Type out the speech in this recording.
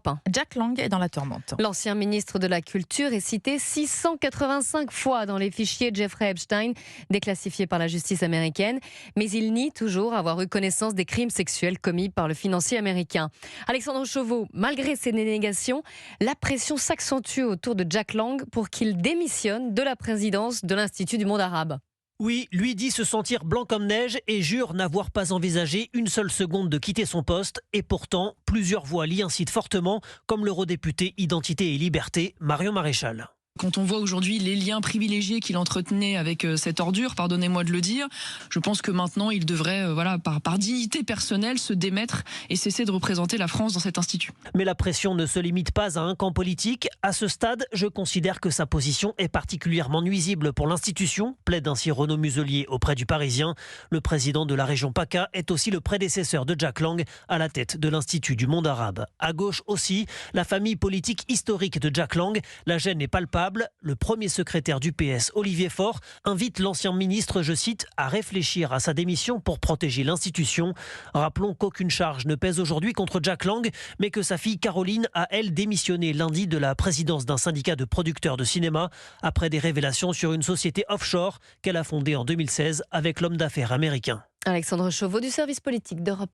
1. Jack Lang est dans la tourmente. L'ancien ministre de la Culture est cité 685 fois dans les fichiers de Jeffrey Epstein, déclassifiés par la justice américaine, mais il nie toujours avoir eu connaissance des crimes sexuels commis par le financier américain. Alexandre Chauveau, malgré ses dénégations, la pression s'accentue autour de Jack Lang pour qu'il démissionne de la présidence de l'Institut du monde arabe. Oui, lui dit se sentir blanc comme neige et jure n'avoir pas envisagé une seule seconde de quitter son poste. Et pourtant, plusieurs voix l'y incitent fortement, comme l'eurodéputé Identité et Liberté, Marion Maréchal. Quand on voit aujourd'hui les liens privilégiés qu'il entretenait avec cette ordure, pardonnez-moi de le dire, je pense que maintenant il devrait, par dignité personnelle, se démettre et cesser de représenter la France dans cet institut. Mais la pression ne se limite pas à un camp politique. À ce stade, je considère que sa position est particulièrement nuisible pour l'institution, plaide ainsi Renaud Muselier auprès du Parisien. Le président de la région PACA est aussi le prédécesseur de Jack Lang à la tête de l'Institut du monde arabe. À gauche aussi, la famille politique historique de Jack Lang, la gêne est palpable. Le premier secrétaire du PS, Olivier Faure, invite l'ancien ministre, je cite, à réfléchir à sa démission pour protéger l'institution. Rappelons qu'aucune charge ne pèse aujourd'hui contre Jack Lang, mais que sa fille Caroline a, elle, démissionné lundi de la présidence d'un syndicat de producteurs de cinéma après des révélations sur une société offshore qu'elle a fondée en 2016 avec l'homme d'affaires américain. Alexandre Chauveau du service politique d'Europe 1.